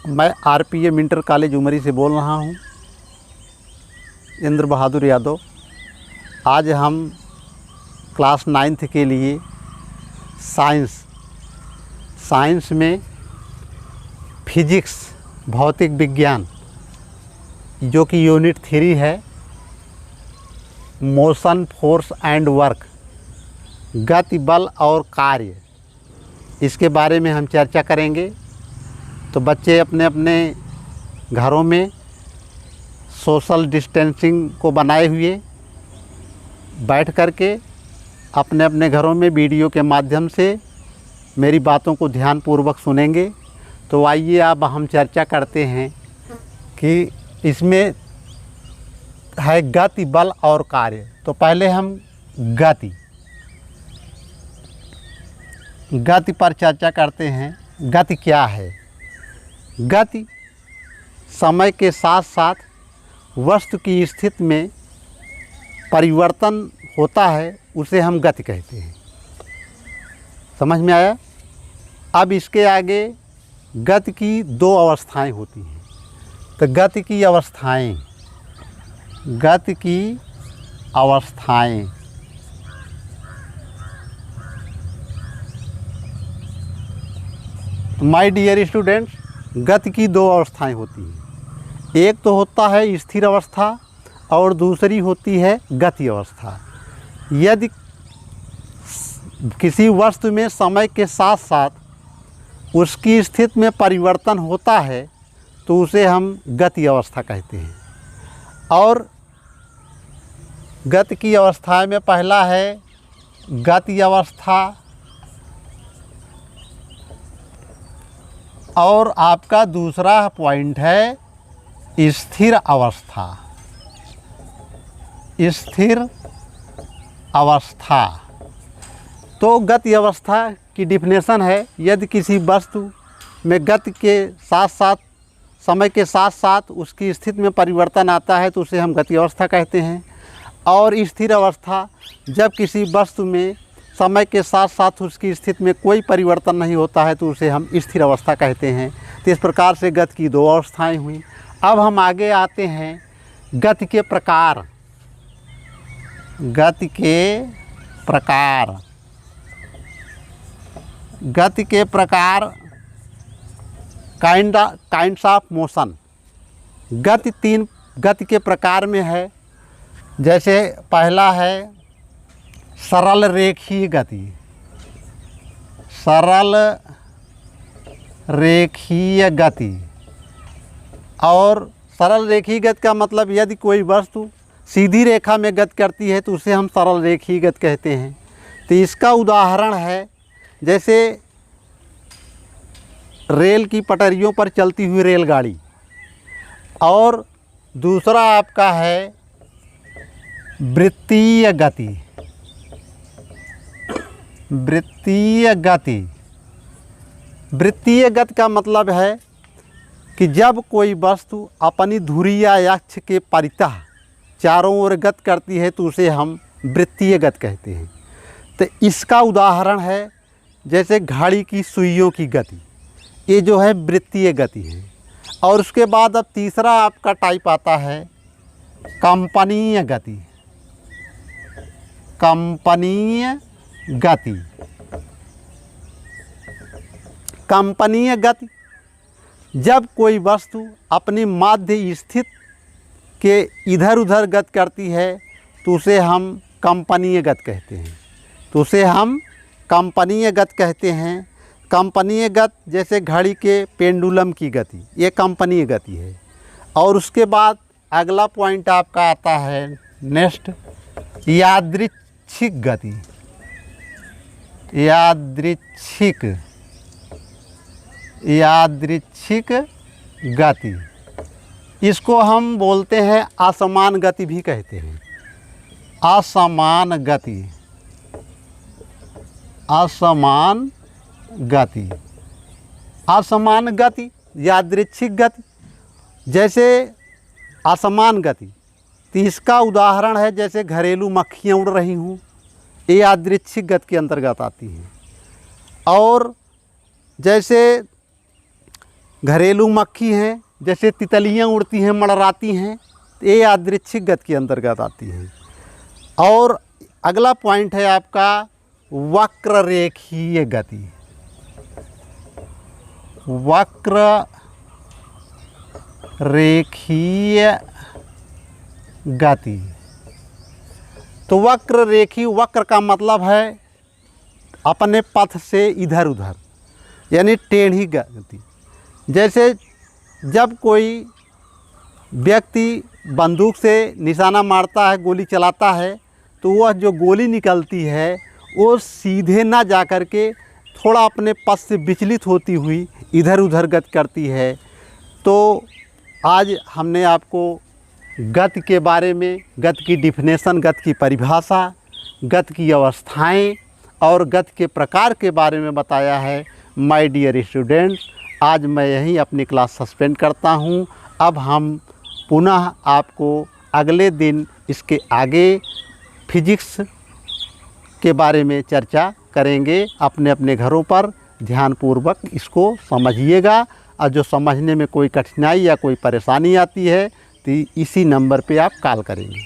मैं RPM inter college उमरी से बोल रहा हूँ, इंद्र बहादुर यादव। आज हम क्लास 9th के लिए साइंस में फिजिक्स भौतिक विज्ञान जो कि यूनिट 3 है, मोशन फोर्स एंड वर्क, गति बल और कार्य, इसके बारे में हम चर्चा करेंगे। तो बच्चे अपने अपने घरों में सोशल डिस्टेंसिंग को बनाए हुए बैठ करके अपने अपने घरों में वीडियो के माध्यम से मेरी बातों को ध्यानपूर्वक सुनेंगे। तो आइए अब हम चर्चा करते हैं कि इसमें है गति बल और कार्य। तो पहले हम गति पर चर्चा करते हैं। गति क्या है? गति समय के साथ साथ वस्तु की स्थिति में परिवर्तन होता है, उसे हम गति कहते हैं। समझ में आया? अब इसके आगे गति की 2 अवस्थाएं होती हैं। तो गति की अवस्थाएं माय डियर स्टूडेंट्स, गति की 2 अवस्थाएं होती हैं। एक तो होता है स्थिर अवस्था और दूसरी होती है गति अवस्था। यदि किसी वस्तु में समय के साथ साथ उसकी स्थिति में परिवर्तन होता है तो उसे हम गति अवस्था कहते हैं। और गति की अवस्था में पहला है गति अवस्था और आपका दूसरा पॉइंट है स्थिर अवस्था। स्थिर अवस्था। तो गति अवस्था की डिफिनेशन है, यदि किसी वस्तु में गति के साथ साथ समय के साथ साथ उसकी स्थिति में परिवर्तन आता है तो उसे हम गति अवस्था कहते हैं। और स्थिर अवस्था, जब किसी वस्तु में समय के साथ साथ उसकी स्थिति में कोई परिवर्तन नहीं होता है तो उसे हम स्थिर अवस्था कहते हैं। तो इस प्रकार से गति की 2 अवस्थाएं हुई। अब हम आगे आते हैं गति के प्रकार। गति के प्रकार काइंड्स ऑफ मोशन। गति 3 गति के प्रकार में है। जैसे पहला है सरल रेखीय गति। सरल रेखीय गति। और सरल रेखीय गति का मतलब यदि कोई वस्तु सीधी रेखा में गति करती है तो उसे हम सरल रेखीय गति कहते हैं। तो इसका उदाहरण है जैसे रेल की पटरियों पर चलती हुई रेलगाड़ी। और दूसरा आपका है वृत्तीय गति। वृत्तीय गति का मतलब है कि जब कोई वस्तु अपनी धुरी या अक्ष के परितः चारों ओर गति करती है तो उसे हम वृत्तीय गति कहते हैं। तो इसका उदाहरण है जैसे घड़ी की सुइयों की गति, ये जो है वृत्तीय गति है। और उसके बाद अब तीसरा आपका टाइप आता है कंपनीय गति। कंपनीय गति, जब कोई वस्तु अपनी माध्य स्थिति के इधर उधर गति करती है तो उसे हम कंपनीय गति कहते हैं। कंपनीय गति जैसे घड़ी के पेंडुलम की गति, ये कंपनीय गति है। और उसके बाद अगला पॉइंट आपका आता है नेक्स्ट यादृच्छिक गति। यादृच्छिक गति, इसको हम बोलते हैं असमान गति भी कहते हैं। असमान गति, यादृच्छिक गति। जैसे असमान गति, तो इसका उदाहरण है जैसे घरेलू मक्खियाँ उड़ रही हूँ, ये यादृच्छिक गति के अंतर्गत आती हैं। और जैसे घरेलू मक्खी हैं, जैसे तितलियां उड़ती हैं, मंडराती हैं, तो ये यादृच्छिक गति के अंतर्गत आती हैं। और अगला पॉइंट है आपका वक्र रेखीय गति। वक्र रेखीय गति। तो वक्र रेखी, वक्र का मतलब है अपने पथ से इधर उधर, यानी टेढ़ी गति। जैसे जब कोई व्यक्ति बंदूक से निशाना मारता है, गोली चलाता है, तो वह जो गोली निकलती है वो सीधे ना जा कर के थोड़ा अपने पथ से विचलित होती हुई इधर उधर गति करती है। तो आज हमने आपको गति के बारे में, गति की डिफिनेशन, गति की परिभाषा, गति की अवस्थाएं और गति के प्रकार के बारे में बताया है। माय डियर स्टूडेंट्स, आज मैं यहीं अपनी क्लास सस्पेंड करता हूँ। अब हम पुनः आपको अगले दिन इसके आगे फिजिक्स के बारे में चर्चा करेंगे। अपने अपने घरों पर ध्यानपूर्वक इसको समझिएगा, और जो समझने में कोई कठिनाई या कोई परेशानी आती है तो इसी नंबर पे आप कॉल करेंगे।